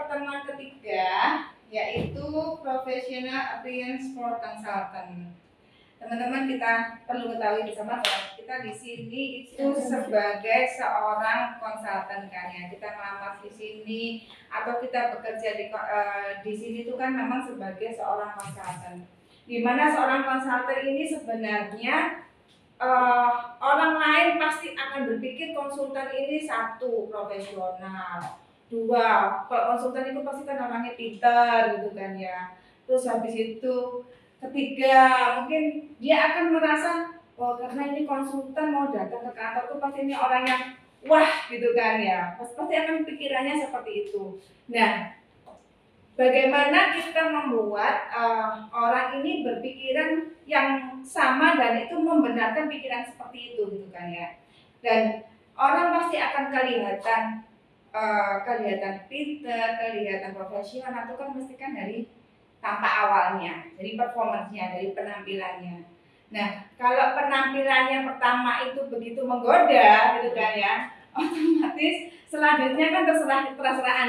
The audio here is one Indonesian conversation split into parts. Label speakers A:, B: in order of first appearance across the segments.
A: pertemuan ketiga, yaitu Professional Appearance for Consultant. Teman-teman, kita perlu ketahui bersama bahwa kita di sini itu sebagai seorang konsultan kan ya. Kita melamar di sini atau kita bekerja di sini itu kan memang sebagai seorang konsultan. Di mana seorang konsultan ini sebenarnya orang lain pasti akan berpikir konsultan ini satu profesional, dua konsultan itu pasti kan orangnya pintar gitu kan ya. Terus habis itu ketiga mungkin dia akan merasa oh karena ini konsultan mau datang ke kantor tuh pasti ini orang yang wah gitu kan ya. Pasti akan pikirannya seperti itu. Nah, bagaimana kita membuat orang ini berpikiran yang sama dan itu membenarkan pikiran seperti itu gitu kan ya. Dan orang pasti akan kelihatan pintar, kelihatan profesional itu kan mesti kan dari tampak awalnya, dari performance-nya, dari penampilannya. Nah, kalau penampilannya pertama itu begitu menggoda gitu kan ya, otomatis selanjutnya kan terserah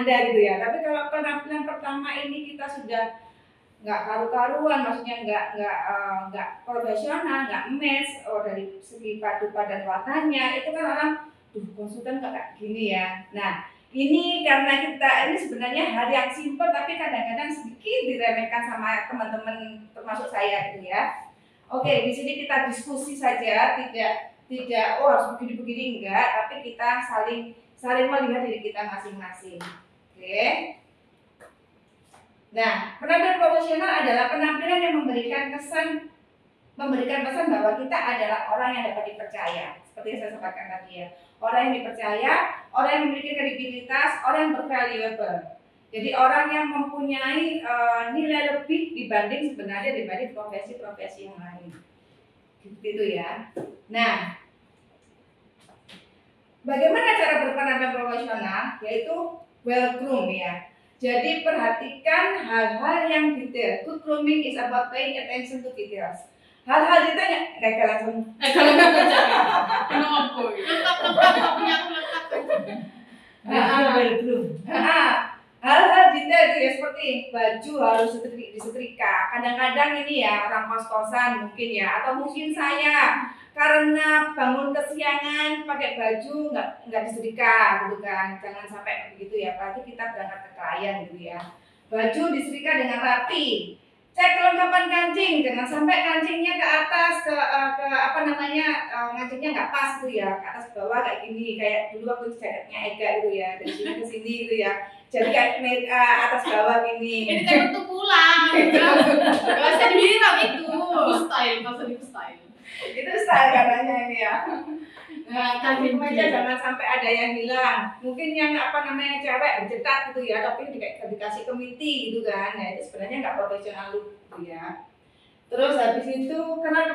A: Anda gitu ya. Tapi kalau penampilan pertama ini kita sudah nggak karu-karuan, maksudnya nggak profesional, nggak match dari segi padu padan warnanya, itu kan orang konsultan kok kayak gini ya. Nah, ini karena kita ini sebenarnya hal yang simpel tapi kadang-kadang sedikit diremehkan sama teman-teman termasuk saya gitu ya. Oke, di sini kita diskusi saja, tidak oh harus begini-begini enggak, tapi kita saling melihat diri kita masing-masing. Oke. Nah, penampilan profesional adalah penampilan yang memberikan pesan bahwa kita adalah orang yang dapat dipercaya. Seperti yang saya sampaikan tadi ya. Orang yang dipercaya, orang yang memiliki kredibilitas, orang yang bervaluable. Jadi orang yang mempunyai nilai lebih dibanding profesi-profesi yang lain. Gitu ya. Nah, bagaimana cara berpenampilan profesional? Yaitu well groom ya. Jadi perhatikan hal-hal yang detail. Good grooming is about paying attention to details. Hal-hal detailnya kayak langsung.
B: Kalau nggak kerja, kenapa? Lengkap punya aku lengkap.
A: Hal-hal detail itu ya seperti baju harus disetrika. Kadang-kadang ini ya orang kos-kosan mungkin ya, atau mungkin saya karena bangun kesiangan pakai baju nggak disetrika gitu kan. Jangan sampai begitu ya. Apalagi kita berangkat ke klien gitu ya. Baju disetrika dengan rapi. Cek kelengkapan kancing, jangan sampai kancingnya ke atas kancingnya nggak pas gitu ya, ke atas ke bawah kayak gini, kayak dulu waktu jaketnya Ega gitu ya, dari sini ke sini gitu ya, jadi kayak atas bawah gini.
B: Ini kan untuk pulang, nggak usah dibilang itu style,
A: itu style katanya ini ya. Nah, kancing meja jangan sampai ada yang hilang. Mungkin yang cewek bercetak gitu ya, tapi dikasih kemiti gitu kan. Nah, itu sebenarnya nggak profesional look gitu ya. Terus habis itu kena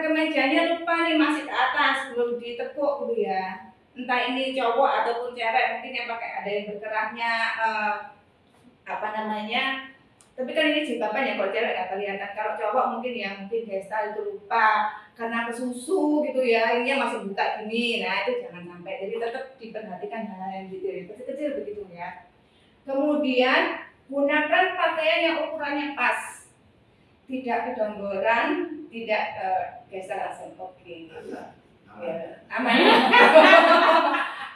A: kemejanya lupa nih masih ke atas, belum ditekuk gitu ya. Entah ini cowok ataupun cewek mungkin yang pakai ada yang berkerahnya tapi kan ini jilbaban ya, kalau cewek nggak kelihatan. Kalau cowok mungkin hairstyle itu lupa karena kesusu gitu ya, ini masih buka gini. Nah itu jangan sampai, jadi tetap diperhatikan hal-hal yang detail kecil-kecil begitu ya. Kemudian gunakan pakaian yang ukurannya pas, tidak kedonggoran, tidak geser asal. Oke. Ya, aman.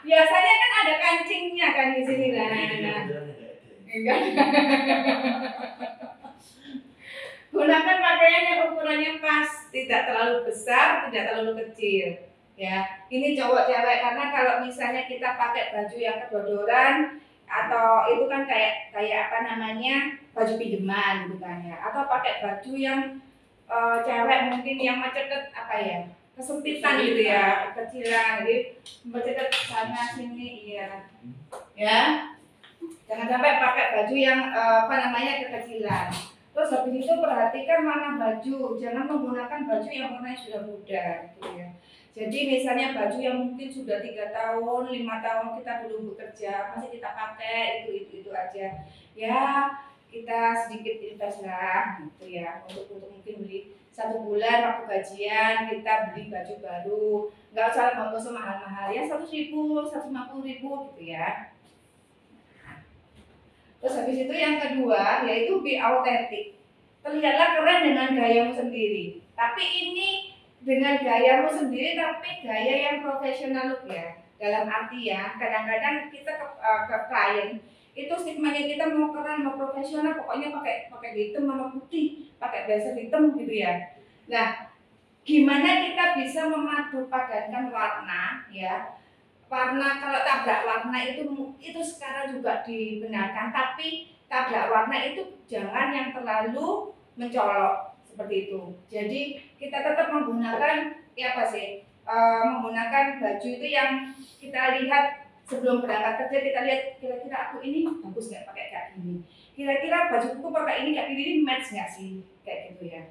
A: Biasanya kan ada kancingnya kan di sini enggak. Gunakan pakaian yang ukurannya pas, tidak terlalu besar, tidak terlalu kecil. Ya, ini cowok cewek, karena kalau misalnya kita pakai baju yang kedodoran atau itu kan kayak baju pinjaman gitu kan ya, atau pakai baju yang cewek mungkin yang macet kesempitan gitu ya, kecilan, jadi macet sana sini ya. Jangan sampai pakai baju yang kekecilan. Terus habis itu perhatikan mana baju, jangan menggunakan baju yang warnanya sudah muda gitu ya. Jadi misalnya baju yang mungkin sudah 3 tahun, 5 tahun kita belum bekerja, masih kita pakai itu aja. Ya, kita sedikit invest lah gitu ya, untuk mungkin beli 1 bulan waktu gajian kita beli baju baru. Enggak usah mahal-mahal ya, 100.000, 150.000 gitu ya. Terus habis itu yang kedua yaitu be authentic. Terlihatlah keren dengan gayamu sendiri. Tapi ini dengan gayamu sendiri tapi gaya yang profesional look ya. Dalam arti ya, kadang-kadang kita ke klien itu stigmanya kita mau keren, mau profesional, pokoknya pakai hitam sama putih, pakai blazer hitam gitu ya. Nah, gimana kita bisa memadupadankan warna ya? Warna kalau tabrak warna itu sekarang juga dibenarkan, tapi tabrak warna itu jangan yang terlalu mencolok seperti itu. Jadi kita tetap menggunakan ya apa sih? Menggunakan baju itu yang kita lihat sebelum berangkat kerja, kita lihat kira-kira aku ini bagus nggak pakai kayak gini. Kira-kira bajuku pakai ini kayak gini, ini match nggak sih kayak gitu ya.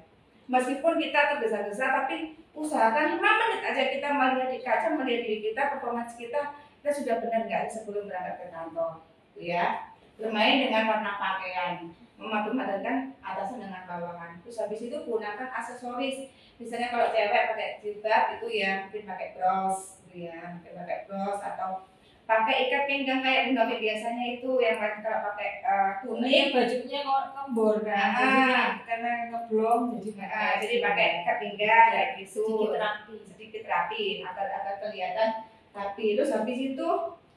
A: Meskipun kita tergesa-gesa, tapi usahakan 5 menit aja kita melihat di kaca, melihat diri kita, performance kita sudah benar nggak sebelum berangkat ke kantor, ya. Bermain dengan warna pakaian, memadupadankan atasan dengan bawahan. Terus habis itu gunakan aksesoris. Misalnya kalau cewek pakai jilbab itu ya mungkin pakai bros, gitu ya, mungkin pakai bros atau pakai ikat pinggang kayak Bunda biasanya itu yang kalau pakai tunik.
B: Bajunya kok kembur kan, karena ngeblong
A: jadi pakai ikat pinggang kayak gitu,
B: sedikit
A: rapi agar kelihatan rapi. Terus habis itu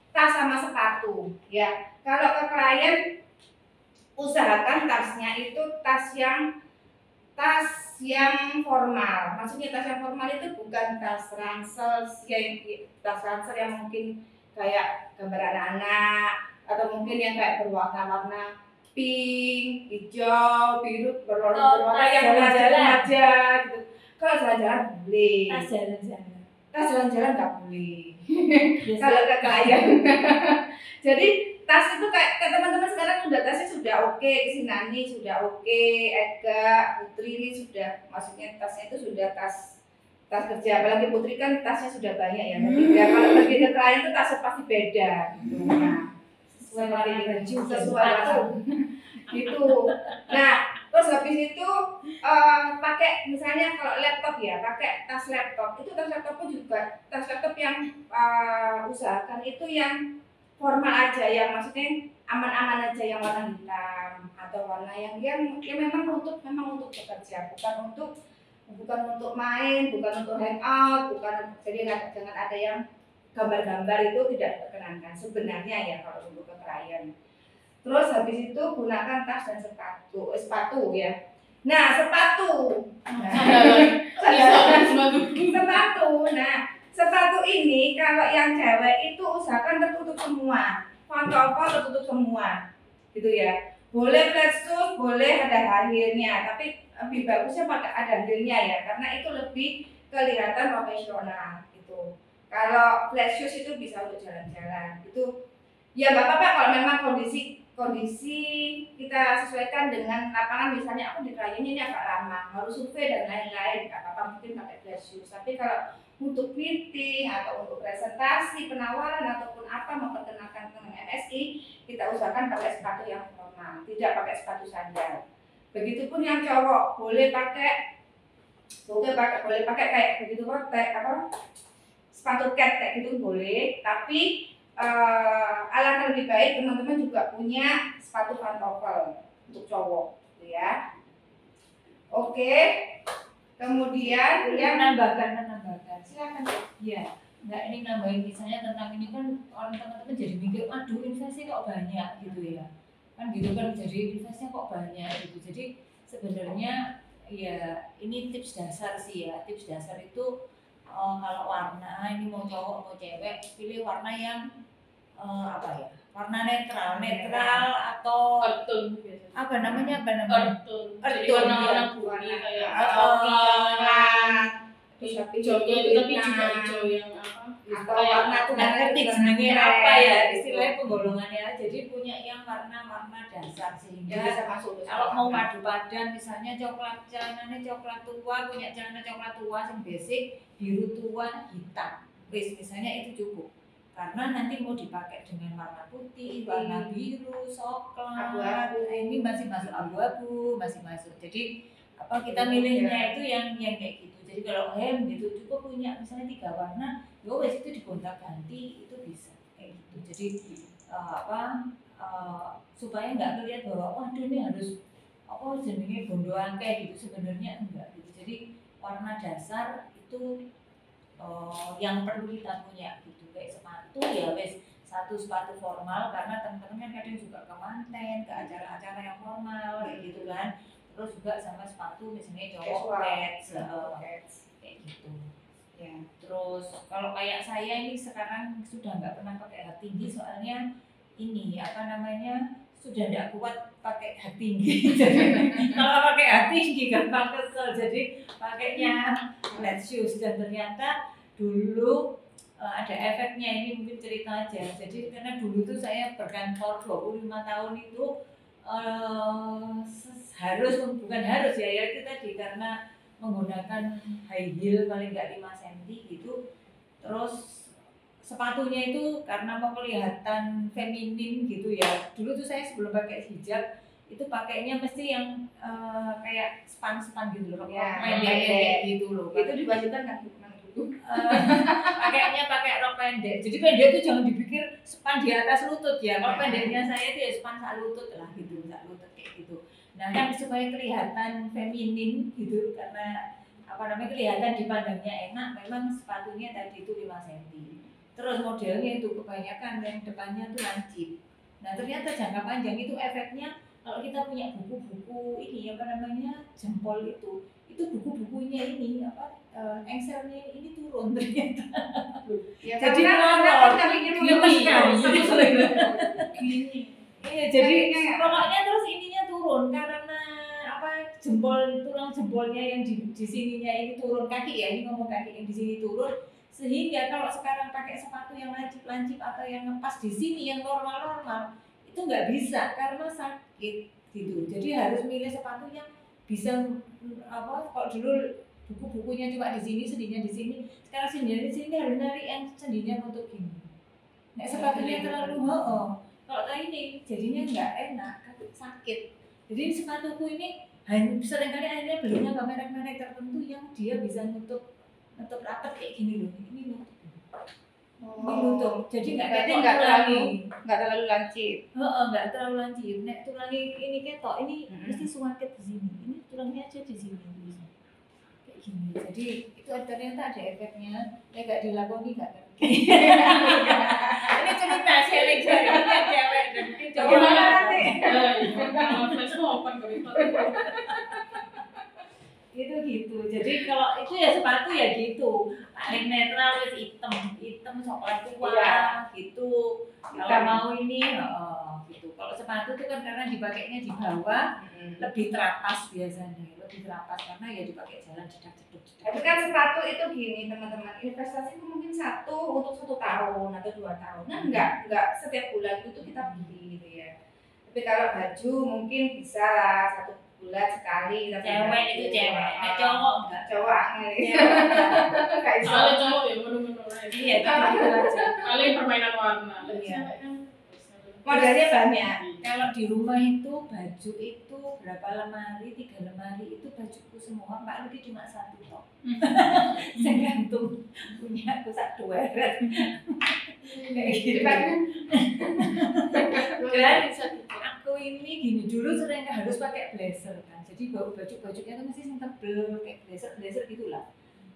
A: tas sama sepatu ya. Kalau ke klien usahakan tasnya itu tas yang formal. Maksudnya tas yang formal itu bukan tas ransel yang mungkin kayak gambar anak-anak atau mungkin yang kayak berwarna-warna pink, hijau, biru, berwarna yang remaja gitu. Kalau jalan-jalan boleh. Tas jalan-jalan nggak boleh. Kalau ke klien. Jadi tas itu kayak teman-teman sekarang tasnya sudah oke, Sinani sudah oke, Ega, Putri ini sudah, maksudnya tasnya itu sudah tas kerja, apalagi Putri kan tasnya sudah banyak ya. Ya kalau pergi ke klien itu tasnya pasti beda gitu. Nah, sesuai gitu. Nah, terus habis itu pakai misalnya kalau laptop ya, pakai tas laptop. Itu tas laptopnya juga tas laptop yang usahakan itu yang formal aja, yang maksudnya aman-aman aja, yang warna hitam atau warna yang memang untuk bekerja, bukan untuk main, bukan untuk hangout, jadi jangan ada yang gambar-gambar itu tidak diperkenankan sebenarnya ya kalau untuk ke klien. Terus habis itu gunakan tas dan sepatu ya. Nah sepatu. Nah sepatu ini kalau yang cewek itu usahakan tertutup semua, pantofel tertutup semua, gitu ya. Boleh flat shoes, boleh ada high heel-nya, tapi lebih bagusnya pakai ada heel-nya ya, karena itu lebih kelihatan profesional gitu. Kalau flat shoes itu bisa untuk jalan-jalan, itu ya nggak apa-apa kalau memang kondisi kita sesuaikan dengan lapangan. Misalnya aku di kliennya ini agak lama, harus survei dan lain-lain, nggak apa-apa mungkin pakai flat shoes. Tapi kalau untuk meeting atau untuk presentasi, penawaran ataupun apa memperkenalkan tentang MSI, kita usahakan pakai sepatu yang formal, tidak pakai sepatu sandal. Begitupun yang cowok boleh pakai kayak begitu sepatu cat kayak gitu boleh, tapi alangkah lebih baik teman-teman juga punya sepatu pantofel untuk cowok, gitu ya. Oke. Kemudian yang
B: menambahkan
A: silakan.
B: Iya. Enggak, ini nambahin misalnya tentang ini kan orang teman-teman jadi mikir, aduh investasi kok banyak gitu ya. Kan gitu kan, jadi investasinya kok banyak gitu. Jadi sebenarnya ya ini tips dasar sih ya. Tips dasar itu kalau warna ini mau cowok mau cewek pilih warna yang warna netral atau apa namanya
C: eartone warna bumi kayak coklat hijau tapi juga hijau yang
A: atau warna tuh
B: ngerti jenenge apa ya istilahnya penggolongannya. Jadi punya yang warna dasar sehingga
A: bisa masuk
B: kalau mau padu padan misalnya celananya coklat tua, punya celana coklat tua yang basic biru tua hitam misalnya itu cukup, karena nanti mau dipakai dengan warna putih, warna biru, coklat, ini masih masuk abu-abu, masih masuk. Jadi kita milihnya itu yang kayak gitu. Jadi kalau gitu cukup punya misalnya 3 warna, wes itu digonta-ganti itu bisa kayak gitu. Jadi supaya nggak terlihat bahwa waduh ini harus apa jenenge bondo akeh gitu, sebenarnya enggak gitu. Jadi warna dasar itu yang perlu kita punya gitu. Kayak sepatu ya wes satu sepatu formal, karena teman-teman kan kadang juga ke manten, ke acara-acara yang formal kayak gitu kan. Terus juga sama sepatu misalnya cowok cats kayak gitu ya. Terus kalau kayak saya ini sekarang sudah nggak pernah pakai hak tinggi, soalnya ini apa namanya sudah tidak kuat pakai hak tinggi. Jadi kalau pakai hak tinggi gampang kesel, jadi pakainya flat shoes. Dan ternyata dulu ada efeknya, ini mungkin cerita aja. Jadi karena dulu tuh saya berkantor 25 tahun itu harus, bukan harus ya itu tadi, karena menggunakan high heel paling nggak 5 cm gitu. Terus sepatunya itu karena mau kelihatan feminin gitu ya. Dulu tuh saya sebelum pakai hijab itu pakainya mesti yang kayak span gitu loh, pendek gitu loh.
A: Itu dibajukan kan teman dulu.
B: Pakainya pakai rok pendek. Jadi pendek itu jangan dipikir span di atas lutut ya. Kalau pendeknya saya itu ya span sak lutut lah gitu, sak lutut kayak gitu. Nah kan supaya kelihatan feminin gitu, karena apa namanya kelihatan dipandangnya enak, memang sepatunya tadi itu 5 cm. Terus modelnya itu kebanyakan yang depannya tuh lancip. Nah ternyata jangka panjang itu efeknya kalau kita punya buku-buku ini apa namanya jempol itu buku-bukunya ini apa engselnya ini turun ternyata.
A: Ya,
B: jadi
A: kan kakinya
B: gini. Iya jadi pokoknya terus ininya turun karena apa tulang jempolnya yang di sininya ini turun, kaki ya ini ngomong kaki yang di sini turun. Sehingga kalau sekarang pakai sepatu yang lancip-lancip atau yang ngepas di sini yang normal-normal itu nggak bisa karena sakit gitu. Jadi harus milih sepatu yang bisa apa, kalau dulu buku-bukunya cuma di sini, sendinya di sini, sekarang sendinya di sini harus nyari yang sendinya untuk gini. Nek sepatunya terlalu kalau ini jadinya nggak enak, sakit. Jadi sepatuku ini seringkali akhirnya belinya nggak merek-merek tertentu yang dia bisa nutup rapat kayak gini loh, ini nutup. Ini nutup, jadi nggak
A: terlalu lancip.
B: Nggak terlalu lancip. Nek tulangnya ini ketok, ini mesti suaket di sini. Ini tulangnya aja di sini bisa. Kayak gini. Jadi itu ternyata ada efeknya. Nek nggak dilakoni nggak ngerti. Ini cerita sharing cewek dan
A: Gimana nanti?
C: Facebook open ke
B: itu gitu. Jadi kalau itu ya sepatu ya gitu, paling netral wis hitam coklat tua gitu. Kalau mau ini gitu. Kalau sepatu itu kan karena dipakainya di bawah lebih terapas biasanya, karena ya dipakai jalan cedak-cedak.
A: Tapi kan sepatu itu gini teman-teman, investasi itu mungkin untuk 1 tahun atau 2 tahun. Nah enggak setiap bulan itu kita beli gitu ya. Tapi kalau baju mungkin bisa lah 1 bulan sekali kita
B: cewek itu cewek, nah cowok enggak.
A: Cowok angel.
C: Kalau cowok ya menu-menu lain.
B: Iya, gitu aja.
C: Paling permainan warna.
B: Iya.
A: Modelnya banyak.
B: Kalau di rumah itu baju itu berapa lemari, 3 lemari itu bajuku semua. Pak Ludi cuma 1 tok. Saya gantung punya aku 1 waret. Kayak gitu. Dan aku ini gini, dulu sering harus pakai blazer kan. Jadi baju-bajunya itu mesti tebel kayak blazer gitulah.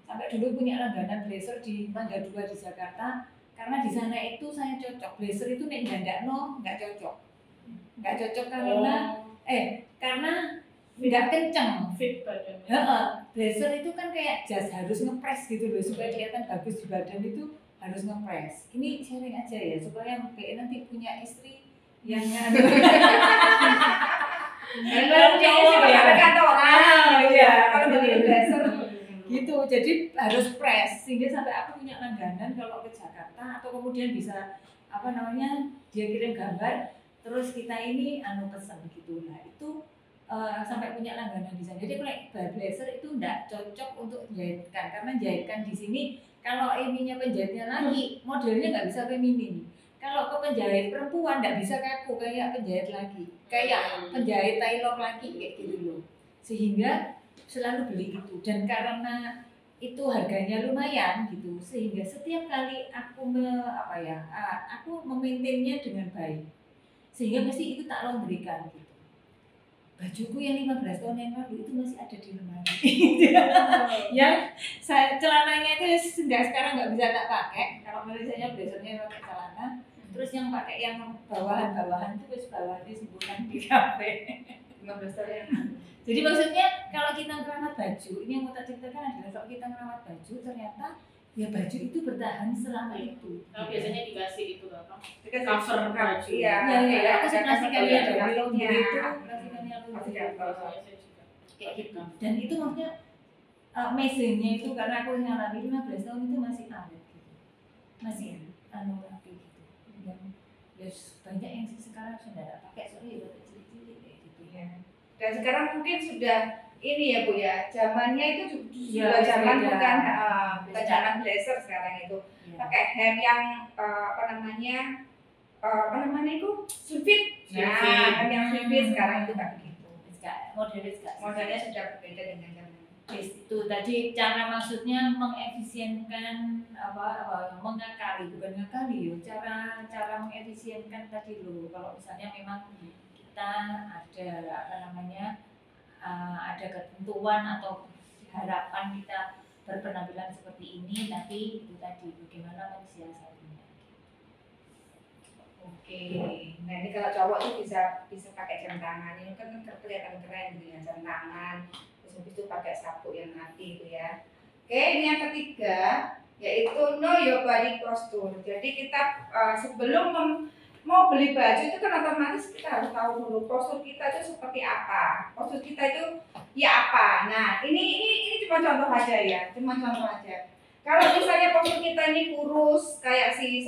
B: Sampai dulu punya langganan blazer di Mangga 2 di Jakarta. Karena di sana itu saya cocok, blazer itu nek dandakno nggak cocok karena nggak kenceng
C: fit badan.
B: Blazer itu kan kayak jas, harus ngepres gitu loh supaya kelihatan bagus di badan, itu harus ngepres. Ini sharing aja ya supaya kayak nanti punya istri yang
A: Kalau kantoran, kalau beli blazer
B: gitu, jadi harus press sehingga sampai aku punya langganan kalau ke Jakarta atau kemudian bisa apa namanya dia kirim gambar terus kita ini pesan gitu. Nah itu sampai punya langganan di sana. Jadi kalau blazer itu enggak cocok untuk jahitkan karena jahitkan di sini kalau ininya penjahitnya lagi modelnya nggak bisa feminin. Kalau ke penjahit perempuan nggak bisa kaku kayak penjahit lagi, kayak penjahit tailor lagi kayak gitu loh. Sehingga selalu beli itu, dan karena itu harganya lumayan gitu sehingga setiap kali aku aku memaintainnya dengan baik sehingga mesti itu tak laundrykan gitu. Bajuku yang 15 tahun yang lalu itu masih ada di lemari. Yang celananya itu sudah sekarang nggak bisa tak pakai. Kalau misalnya biasanya pakai celana, terus yang pakai yang bawahan-bawahan itu wis bawahannya simpulan di kafe.
A: 15 tahun yang lalu.
B: Jadi maksudnya kalau kita merawat baju, ini yang mau tak ceritakan adalah kalau kita merawat baju ternyata ya baju itu bertahan selama itu.
C: Kalau biasanya dikasih itu apa?
A: Dikasih
C: Cover baju.
B: Ya, aku sudah kasih kalian dari laundry itu, kasih kalian
A: Pasti
B: laundry.
A: dapat.
B: Kayak gitu. Dan itu maksudnya mesinnya itu karena aku ngalamin 15 tahun itu masih awet gitu. Masih rapi gitu. Dan ya banyak yang sekarang sudah tidak pakai soalnya ya cilik-cilik kayak gitu ya.
A: Dan sekarang mungkin sudah ini ya Bu ya, zamannya itu
B: Ya,
A: sudah zaman
B: beda.
A: bukan
B: Beda.
A: zaman blazer sekarang itu.
B: Ya.
A: Pakai hem yang apa namanya itu slim-fit.
C: Slim
A: Nah,
C: fit.
A: hem yang slim-fit sekarang itu kayak begitu.
B: Modelnya
A: Modelnya sudah berbeda dengan zaman.
B: itu tadi cara maksudnya mengefisienkan mengakali bukan ngakali yo cara mengefisienkan tadi lo kalau misalnya memang kita ada ketentuan atau harapan kita berpenampilan seperti ini tapi itu tadi bagaimana mensiasatinya.
A: Oke. Nah ini kalau cowok tuh bisa pakai jam tangan, ini kan kelihatan keren gitu ya, jam tangan. Terus habis itu pakai sabuk yang mati itu ya. Oke, ini yang ketiga yaitu know your body posture. Jadi kita sebelum mau beli baju itu kan otomatis kita harus tahu dulu postur kita itu seperti apa. Postur kita itu ya apa. Nah ini cuma contoh aja ya, cuma contoh aja. Kalau misalnya postur kita ini kurus kayak si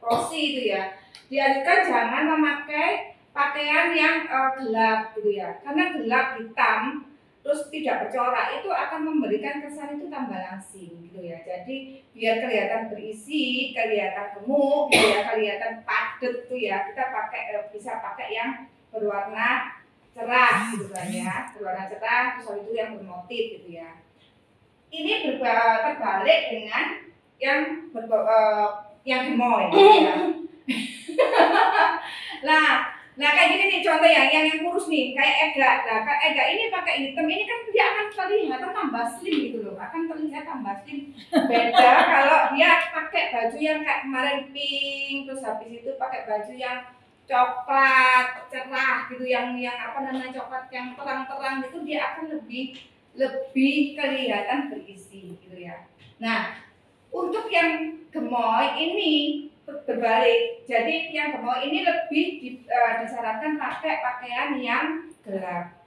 A: Rosi itu ya, dianjurkan jangan memakai pakaian yang gelap gitu ya, karena gelap hitam terus tidak bercorak itu akan memberikan kesan itu tambah langsing gitu ya. Jadi biar kelihatan berisi, kelihatan gemuk, gitu ya, kelihatan padat tuh ya, kita bisa pakai yang berwarna cerah gitu kan ya, berwarna cerah terus habis itu yang bermotif gitu ya. Ini terbalik dengan yang gemoy gitu ya. Nah kayak gini nih contoh yang kurus nih kayak Ega. Nah Ega ini pakai hitam ini kan dia akan terlihat tambah slim gitu loh, akan terlihat tambah slim. Beda kalau dia pakai baju yang kayak kemarin pink, terus habis itu pakai baju yang coklat cerah gitu, yang coklat yang terang-terang gitu, dia akan lebih kelihatan berisi gitu ya. Nah untuk yang gemoy ini berbalik, jadi yang gemoy ini lebih disarankan pakai pakaian yang gelap,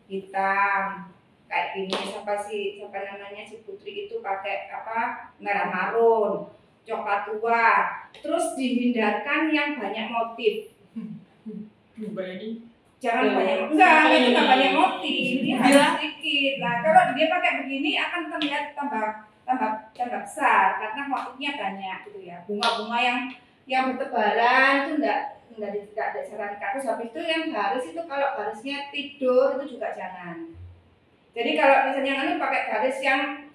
A: hitam kayak gini. Siapa namanya si Putri itu pakai merah marun, coklat tua, terus dihindarkan yang banyak motif. Jangan banyak, itu nggak banyak motif, ini harus sedikit. Nah kalau dia pakai begini akan terlihat tambah besar karena motifnya banyak gitu ya. Bunga-bunga yang bertebaran itu enggak disarankan. Terus habis itu yang garis itu kalau garisnya tidur itu juga jangan. Jadi kalau misalnya pakai garis yang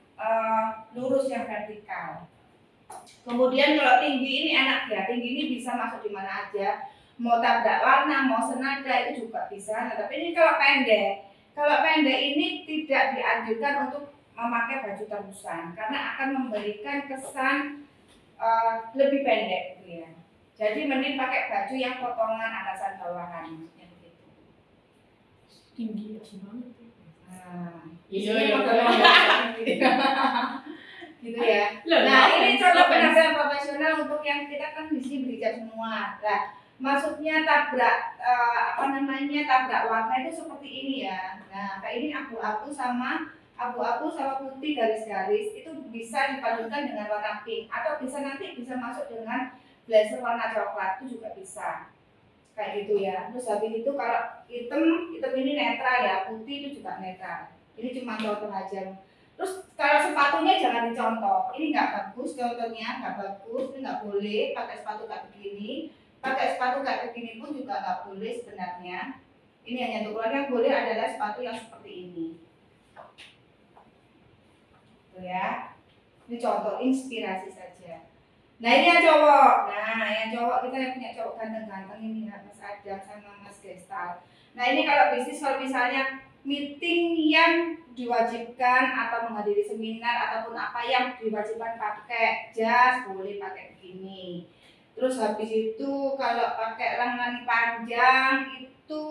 A: lurus yang vertikal. Kemudian kalau tinggi ini enak ya, tinggi ini bisa masuk di mana aja. Mau tabrak warna, mau senada itu juga bisa. Nah, tapi ini kalau pendek ini tidak dianjurkan untuk memakai baju terusan karena akan memberikan kesan lebih pendek gitu ya. Jadi mending pakai baju yang potongan atasan bawahan maksudnya begitu.
C: Tinggi banget.
A: Iya. Gitu ya. Nah ini contoh penampilan profesional untuk yang kita kan di sini berhijab semua. Nah maksudnya tabrak warna itu seperti ini ya. Nah kayak ini abu-abu sama putih garis-garis itu bisa dipadukan dengan warna pink atau nanti bisa masuk dengan blazer warna coklat itu juga bisa kayak gitu ya. Terus habis itu kalau hitam ini netral ya, putih itu juga netral. Ini cuma contoh aja. Terus kalau sepatunya jangan dicontoh, ini nggak bagus contohnya, nggak bagus, ini nggak boleh pakai sepatu kayak begini. Pakai sepatu kayak begini pun juga nggak boleh sebenarnya. Ini hanya untuk keluarga, yang boleh adalah sepatu yang seperti ini. Ya, ini contoh inspirasi saja. Nah ini yang cowok. Nah yang cowok kita yang punya cowok ganteng-ganteng ini ya, Mas Adam sama Mas Gestal. Nah ini kalau bisnis kalau misalnya meeting yang diwajibkan atau menghadiri seminar ataupun apa yang diwajibkan pakai jas boleh pakai begini. Terus habis itu kalau pakai lengan panjang itu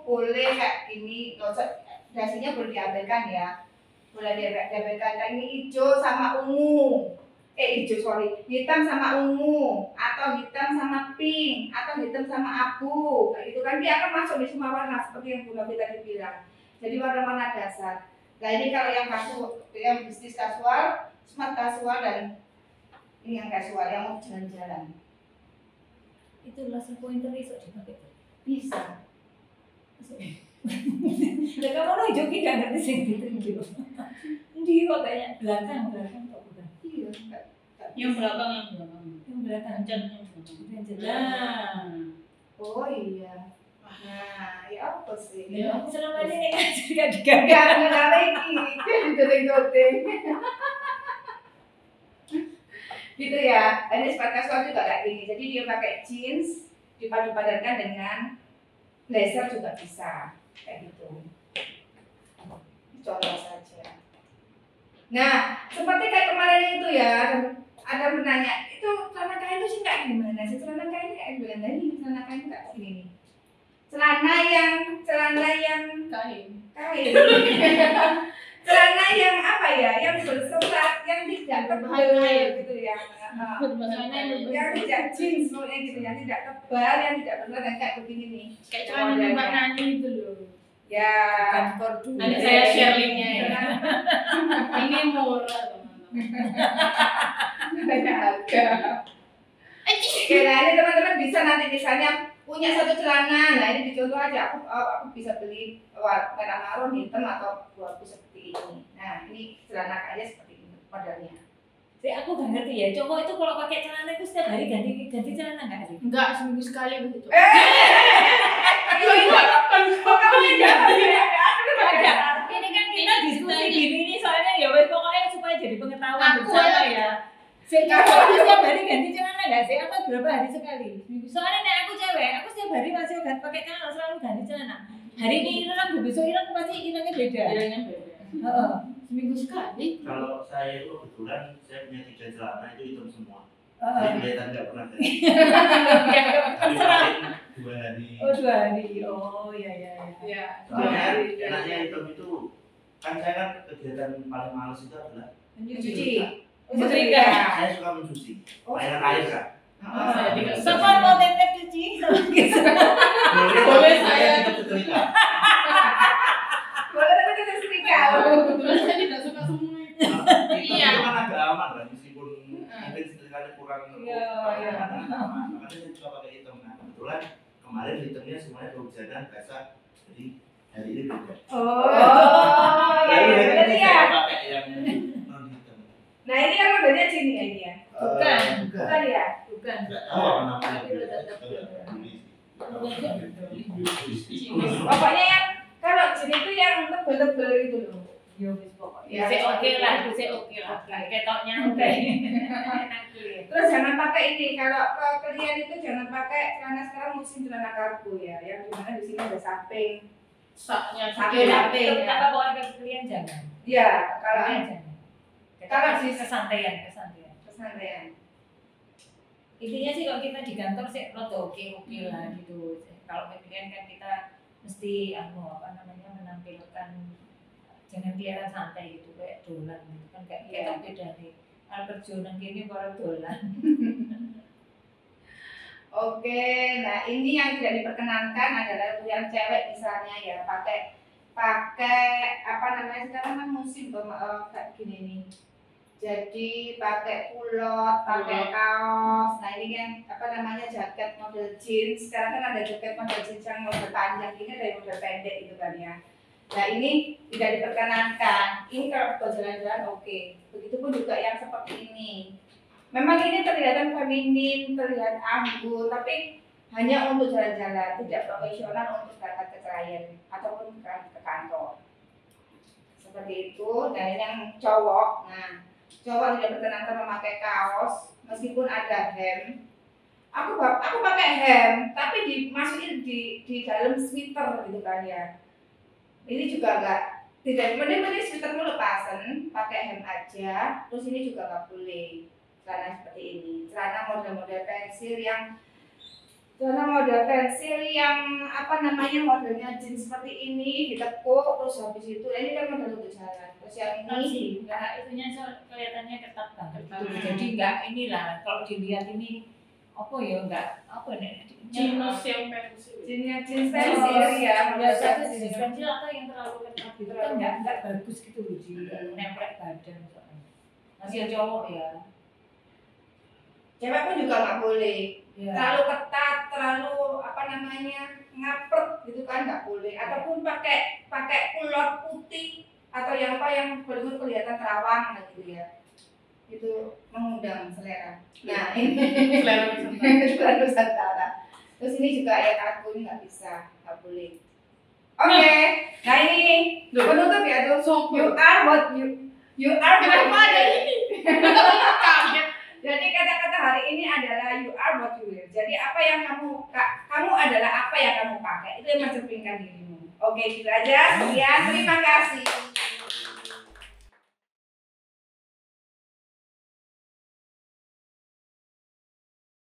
A: boleh kayak gini. Nggak usah dasinya boleh diabaikan ya. Boleh diabaikan. Ini hijau sama ungu. Hijau sorry, hitam sama ungu atau hitam sama pink atau hitam sama abu kayak gitu kan dia akan masuk di semua warna seperti yang Bu Novi tadi bilang. Jadi warna-warna dasar. Nah ini kalau yang kasual, yang bisnis kasual, smart kasual dan ini yang kasual yang mau jalan-jalan.
B: Itu laser pointer iso dipakai.
A: Bisa.
B: Lah kamu lo joki gak ngerti sih gitu. Ndi kok kayak belakang kok bukan.
A: Iya.
C: Yang belakang.
B: Yang belakang.
C: Yang belakang.
B: Nah.
A: Oh iya. Nah, ya apa sih?
B: Ya, selama ini gak digagal.
A: Enggak lagi. Jadi doting-doting. Gitu ya. Ini smart casual juga kayak gini. Jadi dia pakai jeans dipadu-padankan dengan blazer juga bisa. Kayak gitu. Contoh saja. Nah, seperti kayak kemarin itu ya, ada bertanya, itu celana kain itu sih kayak gimana sih? Celana kain kayak gimana nih? Celana kain kayak gini nih. Celana yang
C: Kain.
A: kain. Celana yang apa ya? Yang berserat, yang tidak tebal gitu ya. Yang tidak jeans yang gitu, yang tidak tebal, yang tidak berserat, yang kayak begini nih.
C: Kayak celana Mbak Nani itu loh.
A: Ya.
B: Kantor dulu.
C: Nanti saya share linknya ya. Ini murah teman-teman.
A: Banyak harga. Oke, nah ini teman-teman bisa nanti misalnya punya satu celana, nah ini dicontoh aja aku bisa beli merah marun hitam atau abu seperti ini. Nah ini celana kayaknya seperti ini modelnya.
B: Aku gak ngerti ya, cowok itu kalau pakai celana itu setiap hari ganti celana nggak sih?
C: Enggak, seminggu sekali begitu.
B: Ini kan kita diskusi gini ini soalnya ya wes pokoknya supaya jadi pengetahuan
C: Aku
B: bersama ya. Cowok itu setiap hari ganti celana nggak sih? Atau berapa hari sekali? Soalnya nek aku cewek, aku setiap hari masih pakai celana selalu ganti celana. Hari ini hilang, besok hilang pasti hilangnya beda.
C: Hilangnya beda.
B: Heeh.
C: Seminggu sekali.
D: Kalau saya itu kebetulan saya punya 3 celana itu hitam semua.
B: Heeh.
D: Jadi kelihatan nggak pernah ganti. Tapi
B: Terserah.
D: paling 2 hari.
B: Oh 2 hari. Oh iya iya.
C: Ya.
D: Soalnya enaknya hitam itu kan saya kan kegiatan paling males itu adalah
B: Mencuci.
A: Setrika.
D: saya suka mencuci. Mainan air kan.
C: Saya tidak
B: Siapa mau tetep cuci?
C: Boleh saya.
D: tetap setrika.
A: Boleh tapi kita setrika.
C: Kebetulan saya tidak suka semua itu.
D: Iya. Itu kan agak aman kan meskipun mungkin setrikanya kurang.
B: Iya, iya.
D: Makanya saya suka pakai hitam. Nah kebetulan kemarin hitamnya semuanya kehujanan basah. Jadi hari ini beda.
A: Oh.
D: Lalu
A: Iya,
D: hari
A: berarti
D: ini
A: ya.
D: saya pakai yang non hitam.
A: Nah ini kan modelnya sini ya ini ya.
B: Bukan.
A: Bukan ya?
B: Bukan.
D: Nggak tahu apa namanya.
B: Tapi udah tetap
A: Pokoknya yang kalau jenis itu yang tebel-tebel itu loh.
B: Yo wis pokoknya.
A: Ya,
B: Saya oke lah, itu saya oke lah. Ketoknya oke.
A: Terus jangan pakai ini, kalau kalian itu jangan pakai celana sekarang musim celana kargo ya, yang dimana di sini ada samping.
C: Saknya
A: Samping.
B: Kenapa pokoknya kalian jangan?
A: Iya, kalau
B: Jangan.
A: Kalau
B: Kalau
A: di-
B: kesantaian.
A: pesantren.
B: Intinya sih kalau kita di kantor sih rada oke lah gitu. Kalau weekend kan kita mesti menampilkan jangan kelihatan santai gitu kayak dolan gitu kan kayak
A: Iya.
B: kita beda nih. Kalau kerja nang kene baru dolan.
A: Oke, nah ini yang tidak diperkenankan adalah untuk yang cewek misalnya ya pakai apa namanya sekarang kan musim kayak gini nih. Jadi pakai kulot, pakai kaos. Nah ini kan apa namanya jaket model jeans. Sekarang kan ada jaket model jeans yang model panjang, ini ada yang model pendek gitu kan ya. Nah ini tidak diperkenankan. Ini kalau buat jalan-jalan oke. Begitupun juga yang seperti ini. Memang ini terlihat feminin, terlihat anggun, tapi hanya untuk jalan-jalan, tidak profesional untuk berangkat ke klien ataupun ke kantor. Seperti itu. Dan yang cowok, nah cowok tidak berkenan memakai kaos meskipun ada hem. Aku pakai hem, tapi dimasukin di dalam sweater gitu kan ya. Ini juga tidak mending sweatermu lepasan, pakai hem aja. Terus ini juga nggak boleh celana seperti ini. Celana model-model pensil yang apa namanya modelnya jeans seperti ini ditekuk terus habis itu ini kan model untuk jalan. Terus yang ini
B: enggak itunya kelihatannya ketat banget gitu. Jadi enggak inilah kalau dilihat ini apa ya enggak apa nih
C: Jeans yang pensil.
A: jeans pensil ya.
B: Biasa jenis pensil atau yang terlalu ketat gitu kan enggak bagus gitu loh di nempel badan soalnya. Masih cowok ya.
A: Cewek pun juga nggak boleh.
B: Ya.
A: Terlalu ketat, terlalu apa namanya ngapret gitu kan nggak boleh. Ataupun pakai kulot putih atau yang benar-benar kelihatan terawang gitu ya. Itu mengundang selera. Nah ini selera Nusantara. Terus ini juga ayat aku ini nggak bisa, nggak boleh. Oke, nah ini penutup ya tuh. You are what you are.
C: Kenapa ada ini? Kaget.
A: Jadi kata-kata hari ini adalah you are what you wear. Jadi apa yang kamu adalah apa yang kamu pakai. Itu yang mencerminkan dirimu. Oke, gitu aja. Sekian, terima kasih.